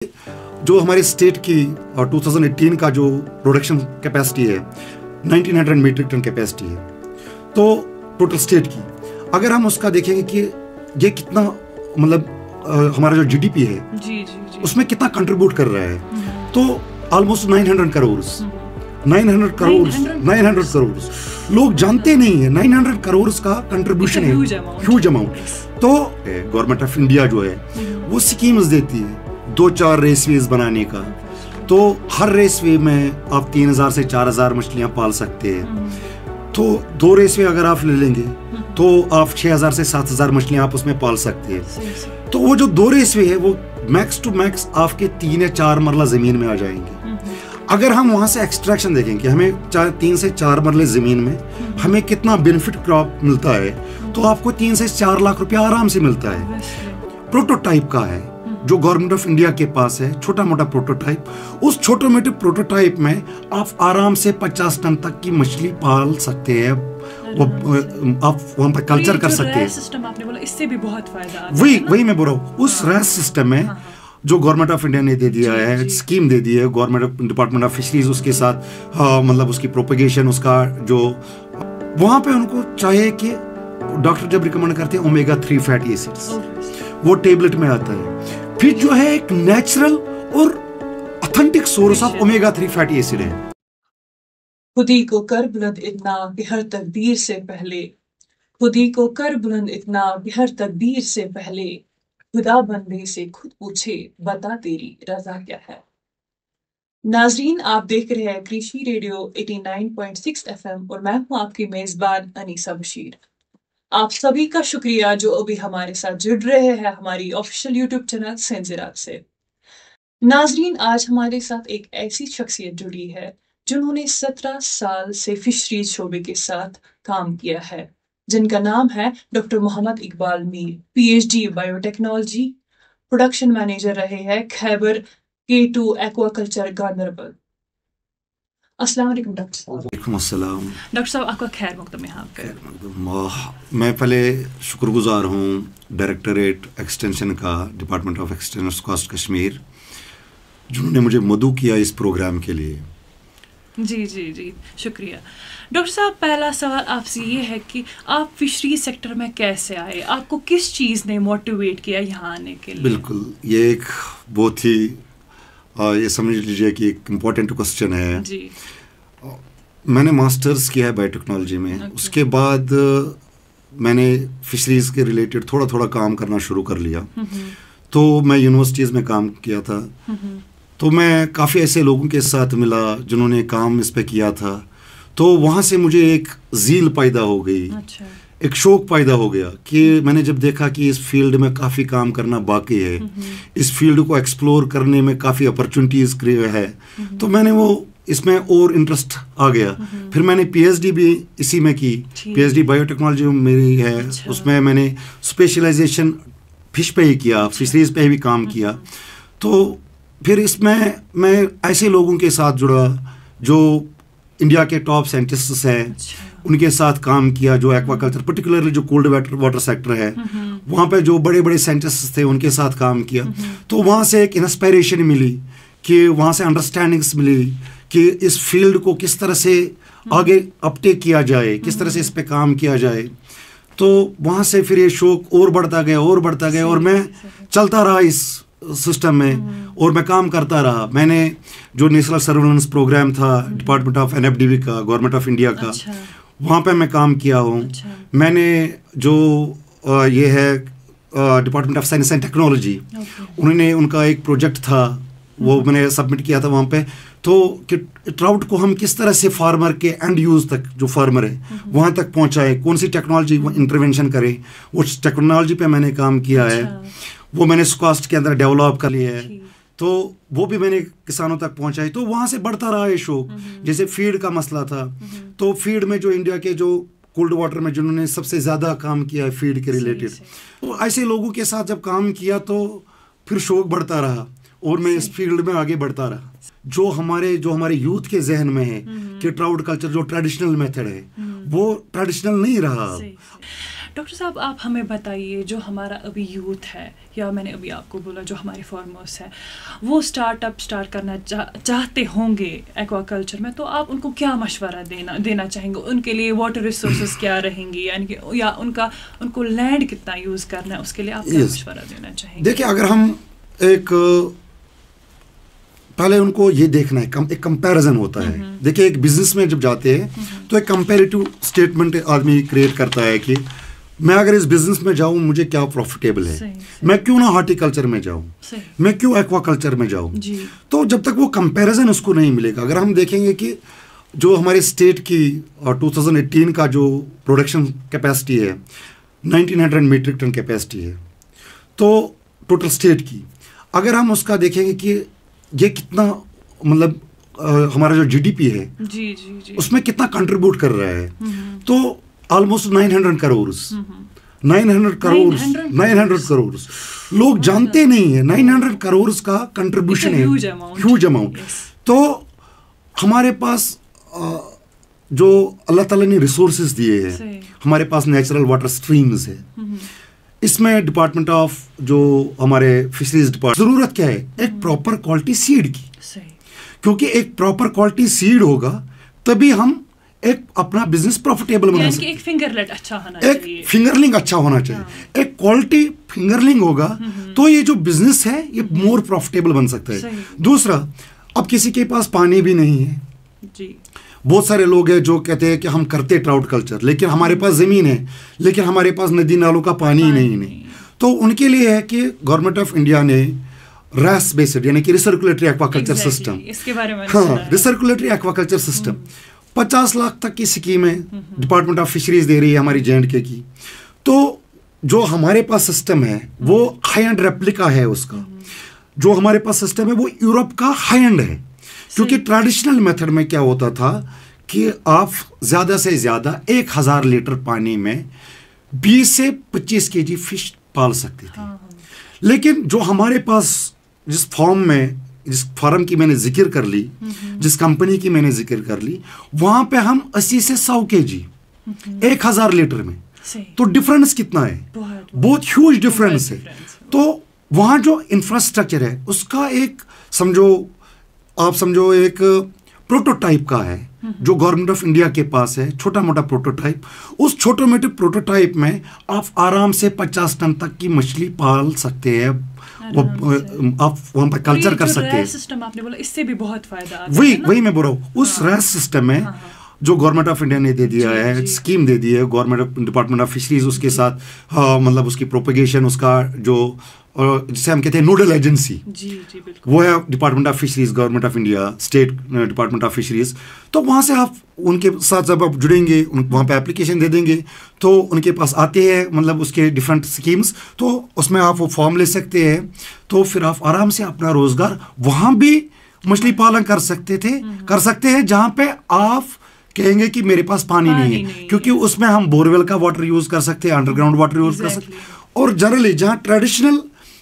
جو ہمارے اسٹیٹ کی 2018 کا جو پروڈکشن کیپیسٹی ہے 1900 میٹرک ٹن کیپیسٹی ہے تو ٹوٹل اسٹیٹ کی، اگر ہم اس کا دیکھیں گے کہ یہ کتنا مطلب ہمارا جو جی ڈی پی ہے اس میں کتنا کنٹریبیوٹ کر رہا ہے، تو آلموسٹ 900 کروڑ لوگ جانتے نہیں ہیں 900 کروڑ کا کنٹریبیوشن ہے، ہیوج اماؤنٹ. تو گورنمنٹ آف انڈیا جو ہے وہ اسکیمز دیتی ہے 2-4 ریس ویز بنانے کا، تو ہر ریس وے میں آپ 3000 سے 4000 مچھلیاں پال سکتے ہیں. تو 2 ریس وے اگر آپ لے لیں گے تو آپ 6000 سے 7000 مچھلیاں آپ اس میں پال سکتے ہیں. تو وہ جو 2 ریس وے ہے وہ میکس ٹو میکس آپ کے 3 یا 4 مرلہ زمین میں آ جائیں گے. اگر ہم وہاں سے ایکسٹریکشن دیکھیں کہ ہمیں 3 سے 4 مرلے زمین میں ہمیں کتنا بینیفٹ کراپ ملتا ہے، تو آپ کو 3 سے 4 لاکھ روپیہ آرام سے ملتا ہے. پروٹوٹائپ کا ہے جو گورنمنٹ آف انڈیا کے پاس ہے، چھوٹا موٹا پروٹوٹائپ. اس چھوٹے موٹے پروٹوٹائپ میں آپ آرام سے 50 ٹن تک کی مچھلی پال سکتے ہیں، آپ وہاں پر کلچر کر سکتے ہیں. اس سے بھی بہت فائدہ، وہی میں بول رہا ہوں. اس ریس سسٹم میں جو گورنمنٹ آف انڈیا نے دے دیا ہے، اسکیم دے دی ہے گورنمنٹ ڈپارٹمنٹ آف فشریز، اس کے ساتھ مطلب اس کی پروپیگیشن، اس کا جو وہاں پہ ان کو چاہیے کہ ڈاکٹر جب ریکمینڈ کرتے ہیں اومیگا 3 فیٹی ایسڈز وہ ٹیبلٹ میں آتا ہے، پھر جو ہے ایک نیچرل اور authentic source of omega 3 fatty acid ہے. خودی کو کر بلند اتنا کہ ہر تقدیر سے پہلے، خودی کو کر بلند اتنا کہ ہر تقدیر سے پہلے، خدا بندے سے خود پوچھے بتا تیری رضا کیا ہے. ناظرین، آپ دیکھ رہے ہیں کریشی ریڈیو 89.6 FM اور میں ہوں آپ کی میزبان انیسہ بشیر. آپ سبھی کا شکریہ جو ابھی ہمارے ساتھ جڑ رہے ہیں ہماری آفیشیل یوٹیوب چینل سینزراک سے. ناظرین، آج ہمارے ساتھ ایک ایسی شخصیت جڑی ہے جنہوں نے 17 سال سے فشریز شعبے کے ساتھ کام کیا ہے، جن کا نام ہے ڈاکٹر محمد Iqbal Mir, PhD bio technology, production manager رہے ہیں خیبر K2 ایکوا کلچر گاندربل. السلام علیکم ڈاکٹر صاحب. وعلیکم السلام. ڈاکٹر صاحب آپ کا خیر مقدم یہاں پہ. میں پہلے شکر گزار ہوں ڈائریکٹریٹ ایکسٹینشن کا، department of extension cost Kashmir, جنہوں نے مجھے مدعو کیا اس پروگرام کے لیے. جی شکریہ. ڈاکٹر صاحب، پہلا سوال آپ سے یہ ہے کہ آپ فشری سیکٹر میں کیسے آئے؟ آپ کو کس چیز نے موٹیویٹ کیا یہاں آنے کے لیے؟ بالکل، یہ ایک بہت ہی یہ سمجھ لیجیے کہ ایک امپورٹنٹ کوسچن ہے. جی، میں نے ماسٹرز کیا ہے بایو ٹیکنالوجی میں. اس کے بعد میں نے فشریز کے ریلیٹڈ تھوڑا کام کرنا شروع کر لیا. تو میں یونیورسٹیز میں کام کیا تھا، تو میں کافی ایسے لوگوں کے ساتھ ملا جنہوں نے کام اس پہ کیا تھا. تو وہاں سے مجھے ایک ذیل پیدا ہو گئی، ایک شوق پیدا ہو گیا کہ میں نے جب دیکھا کہ اس فیلڈ میں کافی کام کرنا باقی ہے، اس فیلڈ کو ایکسپلور کرنے میں کافی اپرچونیٹیز ہے، تو میں نے وہ اس میں اور انٹرسٹ آ گیا. پھر میں نے PhD بھی اسی میں کی. PhD بایو ٹیکنالوجی میری ہے، اس میں نے اسپیشلائزیشن فش پہ ہی کیا، فشریز پہ بھی کام کیا. تو پھر اس میں ایسے لوگوں کے ساتھ جڑا جو انڈیا کے ٹاپ سائنٹسٹس ہیں، ان کے ساتھ کام کیا، جو ایکوا کلچر پرٹیکولرلی جو کولڈ واٹر سیکٹر ہے وہاں پہ جو بڑے بڑے سائنٹسٹس تھے ان کے ساتھ کام کیا. تو وہاں سے ایک انسپائریشن ملی، کہ وہاں سے انڈرسٹینڈنگس ملی کہ اس فیلڈ کو کس طرح سے آگے اپٹیک کیا جائے، کس طرح سے اس پہ کام کیا جائے. تو وہاں سے پھر یہ شوق اور بڑھتا گیا اور میں چلتا رہا اس سسٹم میں اور میں کام کرتا رہا. میں نے جو نیشنل سرویلنس پروگرام تھا ڈپارٹمنٹ آف NFDB کا، گورنمنٹ آف انڈیا کا، وہاں پہ میں کام کیا ہوں. میں نے جو یہ ہے department of science and technology, انہوں نے ان کا ایک پروجیکٹ تھا وہ میں نے سبمٹ کیا تھا وہاں پہ. تو کہ ٹراؤٹ کو ہم کس طرح سے فارمر کے اینڈ یوز تک، جو فارمر ہے وہاں تک پہنچائے، کون سی ٹیکنالوجی وہ انٹروینشن کرے، اس ٹیکنالوجی پہ میں نے کام کیا ہے. وہ میں نے سکاسٹ کے اندر ڈیولپ کر لیا ہے، تو وہ بھی میں نے کسانوں تک پہنچائی. تو وہاں سے بڑھتا رہا یہ شوق. جیسے فیڈ کا مسئلہ تھا، تو فیڈ میں جو انڈیا کے جو کولڈ واٹر میں جنہوں نے سب سے زیادہ کام کیا ہے فیڈ کے ریلیٹڈ، تو ایسے لوگوں کے ساتھ جب کام کیا تو پھر شوق بڑھتا رہا اور میں اس فیلڈ میں آگے بڑھتا رہا. جو ہمارے یوتھ کے ذہن میں ہے کہ ٹراؤٹ کلچر جو ٹریڈیشنل میتھڈ ہے وہ ٹریڈیشنل نہیں رہا. ڈاکٹر صاحب آپ ہمیں بتائیے جو ہمارا ابھی یوتھ ہے یا میں نے ابھی آپ کو بولا جو ہمارے فارمرس ہیں وہ اسٹارٹ کرنا چاہتے ہوں گے ایکوا کلچر میں، تو آپ ان کو کیا مشورہ دینا چاہیں گے؟ ان کے لیے واٹر ریسورسز کیا رہیں گی، یعنی کہ یا ان کو لینڈ کتنا یوز کرنا ہے، اس کے لیے آپ کیا مشورہ دینا چاہیں گے؟ دیکھیں اگر ہم پہلے ان کو یہ دیکھنا ہے، ایک کمپیریزن ہوتا ہے. دیکھیں ایک بزنس میں جب جاتے ہیں تو ایک کمپیریٹیو اسٹیٹمنٹ آدمی کریٹ کرتا ہے کہ میں اگر اس بزنس میں جاؤں مجھے کیا پروفیٹیبل ہے، میں کیوں نہ ہارٹی کلچر میں جاؤں، میں کیوں ایکوا کلچر میں جاؤں. تو جب تک وہ کمپیریزن اس کو نہیں ملے گا، اگر ہم دیکھیں گے کہ جو ہمارے اسٹیٹ کی 2018 کا جو پروڈکشن کیپیسٹی ہے 1900 میٹرک ٹن کیپیسٹی ہے تو ٹوٹل اسٹیٹ کی، اگر ہم اس کا دیکھیں گے کہ یہ کتنا مطلب ہمارا جو جی ڈی پی ہے اس میں کتنا کنٹریبیوٹ کر رہا ہے، تو آلموسٹ 900 کروڑ لوگ جانتے نہیں ہیں 900 کروڑ کا کنٹریبیوشن ہے، ہیوج اماؤنٹ. تو ہمارے پاس جو اللہ تعالیٰ نے ریسورسز دیے ہیں، ہمارے پاس نیچرل واٹر اسٹریمز ہے، اس میں ڈپارٹمنٹ آف جو ہمارے فشریز ڈپارٹمنٹ ضرورت کیا ہے ایک پراپر کوالٹی سیڈ کی، کیونکہ ایک پراپر کوالٹی سیڈ ہوگا تبھی ہم ایک اپنا بزنس پروفیٹیبل بنا سکتے ہیں. ایک فنگرلنگ اچھا ہونا چاہیے، ایک کوالٹی فنگرلنگ ہوگا تو یہ جو بزنس ہے یہ مور پروفیٹیبل بن سکتا ہے. دوسرا، اب کسی کے پاس پانی بھی نہیں ہے، بہت سارے لوگ ہیں جو کہتے ہیں کہ ہم کرتے ٹراؤٹ کلچر لیکن ہمارے پاس زمین ہے لیکن ہمارے پاس ندی نالوں کا پانی ہی نہیں. تو ان کے لیے ہے کہ گورنمنٹ آف انڈیا نے ریس بیسڈ یعنی کہ recirculatory aquaculture system, recirculatory aquaculture system 50 lakh تک کی اسکیم ہے ڈپارٹمنٹ آف فشریز دے رہی ہے ہماری JNK کی. تو جو ہمارے پاس سسٹم ہے وہ ہائی اینڈ ریپلیکا ہے، اس کا جو ہمارے پاس سسٹم ہے وہ یورپ کا ہائی اینڈ ہے. کیونکہ ٹریڈیشنل میتھڈ میں کیا ہوتا تھا کہ آپ زیادہ سے زیادہ 1000 لیٹر پانی میں 20 سے 25 kg فش پال سکتے تھے. لیکن جو ہمارے پاس جس فارم کی میں نے ذکر کر لی، جس کمپنی کی میں نے ذکر کر لی، وہاں پہ ہم 80 سے 100 kg 1000 لیٹر میں، تو ڈفرنس کتنا ہے، بہت ہیوج ڈفرنس ہے. تو وہاں جو انفراسٹرکچر ہے اس کا ایک آپ سمجھو ایک پروٹوٹائپ کا ہے جو گورنمنٹ آف انڈیا کے پاس ہے، چھوٹا موٹا پروٹوٹائپ. اس چھوٹے موٹے پروٹوٹائپ میں آپ آرام سے 50 ٹن تک کی مچھلی پال سکتے ہیں، آپ وہاں پہ کلچر کر سکتے ہیں. وہی میں بول رہا ہوں، اس ریس سسٹم میں جو گورنمنٹ آف انڈیا نے دے دیا ہے، اسکیم دے دی ہے گورنمنٹ ڈپارٹمنٹ آف فشریز، اس کے ساتھ مطلب اس کی پروپیگیشن، اس کا جو جسے ہم کہتے ہیں نوڈل ایجنسی، وہ ہے department of fisheries, government of India, state department of fisheries. تو وہاں سے آپ ان کے ساتھ جب آپ جڑیں گے، وہاں پہ اپلیکیشن دے دیں گے تو ان کے پاس آتے ہیں مطلب اس کے ڈفرینٹ اسکیمس، تو اس میں آپ وہ فارم لے سکتے ہیں. تو پھر آپ آرام سے اپنا روزگار وہاں بھی مچھلی پالن کر سکتے ہیں جہاں پہ آپ کہیں گے کہ میرے پاس پانی نہیں ہے، کیونکہ اس میں ہم بورویل کا واٹر یوز کر سکتے ہیں، انڈر گراؤنڈ واٹر یوز کر سکتے ہیں. اور جنرلی جہاں ٹریڈیشنل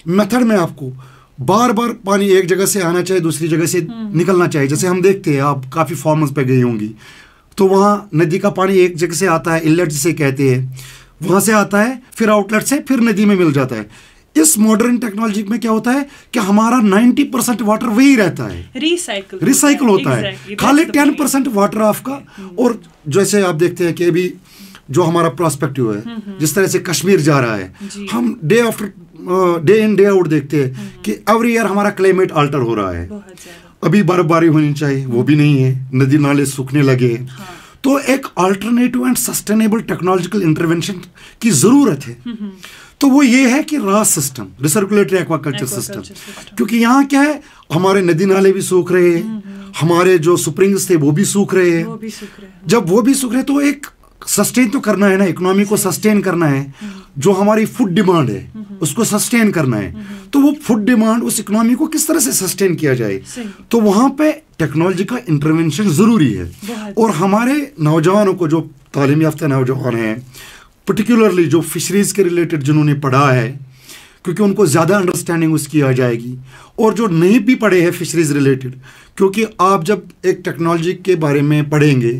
میتھڈ میں آپ کو بار بار پانی ایک جگہ سے آنا چاہیے دوسری جگہ سے نکلنا چاہیے، جیسے ہم دیکھتے ہیں آپ کافی فارمز پہ گئی ہوں گی تو وہاں ندی کا پانی ایک جگہ سے آتا ہے، انلیٹ جسے کہتے ہیں، وہاں سے آتا ہے، پھر آؤٹ لیٹ سے پھر ندی میں مل جاتا ہے. اس ماڈرن ٹیکنالوجی میں کیا ہوتا ہے کہ ہمارا 90% واٹر وہی رہتا ہے، ریسائکل ہوتا ہے، خالی 10% واٹر آپ کا. اور جیسے آپ دیکھتے ہیں کہ ابھی جو ہمارا پراسپیکٹو ہے، جس طرح سے کشمیر جا رہا ہے، ہم ڈے ان ڈے آؤٹ دیکھتے ہیں کہ ایوری ایئر ہمارا کلائمیٹ آلٹر ہو رہا ہے. ابھی برف باری ہونی چاہیے، وہ بھی نہیں ہے، ندی نالے سوکھنے لگے. تو ایک alternative and sustainable technological intervention کی ضرورت ہے. تو وہ یہ ہے کہ راس system, recirculatory aquaculture system, کیونکہ یہاں کیا ہے ہمارے ندی نالے بھی سوکھ رہے ہیں، ہمارے جو سپرنگز تھے وہ بھی سوکھ رہے ہیں. جب وہ بھی سوکھ رہے تو ایک سسٹین تو کرنا ہے نا، اکنامی کو سسٹین کرنا ہے، جو ہماری فوڈ ڈیمانڈ ہے اس کو سسٹین کرنا ہے. تو وہ فوڈ ڈیمانڈ اس اکنامی کو کس طرح سے سسٹین کیا جائے، تو وہاں پہ ٹیکنالوجی کا انٹرونشن ضروری ہے. اور ہمارے نوجوانوں کو، جو تعلیم یافتہ نوجوان ہیں، پرٹیکولرلی جو فشریز کے ریلیٹڈ جنہوں نے پڑھا ہے، کیونکہ ان کو زیادہ انڈرسٹینڈنگ اس کی آ جائے گی. اور جو نہیں بھی پڑھے ہیں فشریز ریلیٹڈ، کیونکہ آپ جب ایک ٹیکنالوجی کے بارے میں پڑھیں گے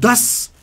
10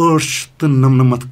8-9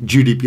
GDP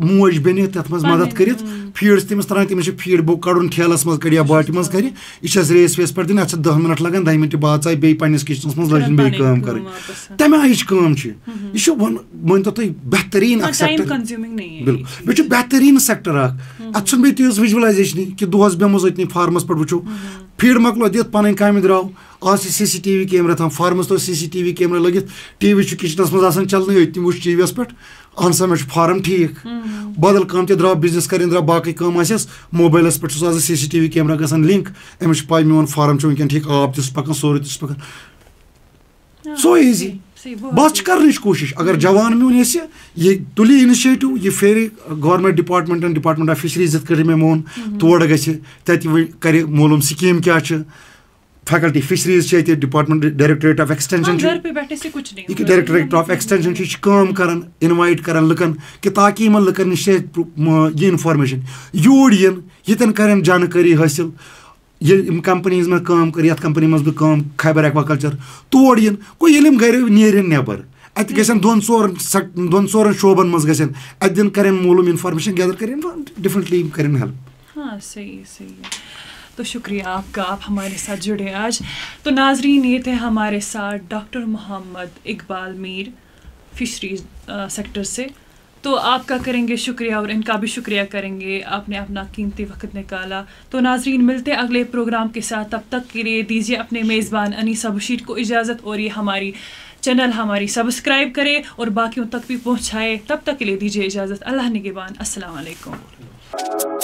موج بنہِ تَتھ منٛز مدد کٔرِتھ فیٖڈ چھِ تٔمِس ترٛاوان تٔمِس چھِ فیٖڈ بُک کَڑُن ٹھیلَس منٛز کَڑِ یا باٹہِ منٛز کَرِ یہِ چھَس ریس ویس پٮ۪ٹھ دِنۍ اَتھ چھِ 10 مِنٹ لَگان 10 مِنٹہِ بعد ژاے بیٚیہِ پنٛنِس کِچنَس منٛز لٲجِن بیٚیہِ کٲم کَرٕنۍ تَمہِ آیِچ کٲم چھِ یہِ چھُ مٲنۍتو تُہۍ بہتریٖن اَکھ سٮ۪کٹر بِلکُل بیٚیہِ چھُ بہتریٖن سٮ۪کٹر اَکھ اَتھ چھُنہٕ بیٚیہِ تیٖژ وِجوَلایزیشنٕے کہِ دۄہَس بیٚہمو أتنٕے فارمَس پٮ۪ٹھ وٕچھو فیٖڈ مۄکلو دِتھ پَنٕنۍ کامہِ درٛاو آز چھِ CCTV کیمرا تھاوان فارمَس تھوٚو CCTV کیمرا لٲگِتھ TV چھُ کِچنَس منٛز آسان چَلنٕے أتۍ وٕچھ TV یَس پٮ۪ٹھ اہن سا مےٚ چھُ فارم ٹھیٖک بدل کانٛہہ تہِ درٛاو بِزنِس کَرٕنۍ درٛاو باقٕے کٲم آسٮ۪س موبایلَس پٮ۪ٹھ چھُس آز CCTV کیمرا گژھان لِنک أمِس چھُ پاے میون فارم چھُ وٕنکٮ۪ن ٹھیٖک آب تہِ چھُس پَکان سورُے تہِ چھُس پَکان سو ایٖزی بَس چھِ کَرنٕچ کوٗشِش اگر جوان میون ییٚژھِ یہِ تُلہِ اِنِشیٹِو یہِ پھیرِ گورمٮ۪نٛٹ ڈِپاٹمٮ۪نٛٹ آف فِشریٖز یِتھ کٔٹھۍ مےٚ ووٚن تور گژھِ تَتہِ کَرِ معلوٗم سِکیٖم کیٛاہ چھِ فیکلٹی فِشریٖز چھِ ییٚتہِ ڈِپاٹمٮ۪نٛٹ ڈایریکٹریٹ آف ایٚکسٹینشن چھُ یہِ ڈایریکٹریٹ آف ایٚکسٹینشن چھُ یہِ چھِ کٲم کَران اِنوایٹ کَران لُکَن کہِ تاکہِ یِمَن لُکَن نِش چھِ یہِ اِنفارمیشَن یوٗرۍ یِن ییٚتٮ۪ن کَرن جانکٲری حٲصِل ییٚلہِ یِم کَمپٔنیٖز منٛز کٲم کٔر یَتھ کَمپٔنی منٛز بہٕ کٲم خیبر ایٚکوا کَلچر تور یِن گوٚو ییٚلہِ یِم گَرِ نیرن نٮ۪بر اَتہِ گژھن دۄن ژورَن شوبَن منٛز گژھن اَتہِ دِن کَرن معلوٗم اِنفارمیشن گیدر کَرن ڈِفرنٹلی کَرن ہیلپ ہاں صحیح تو شکریہ آپ کا آپ ہمارے ساتھ جڑے آج تو ناظرین یہ تھے ہمارے ساتھ ڈاکٹر محمد اقبال میر فشریز سیکٹر سے تو آپ کا کریں گے شکریہ اور ان کا بھی شکریہ کریں گے آپ نے اپنا قیمتی وقت نکالا تو ناظرین ملتے اگلے پروگرام کے ساتھ تب تک کے لیے دیجیے اپنے میزبان انیسہ بشیر کو اجازت اور یہ ہماری چینل ہماری سبسکرائب کرے اور باقیوں تک بھی پہنچائے تب تک کے لیے دیجیے اجازت اللہ نگہبان السلام علیکم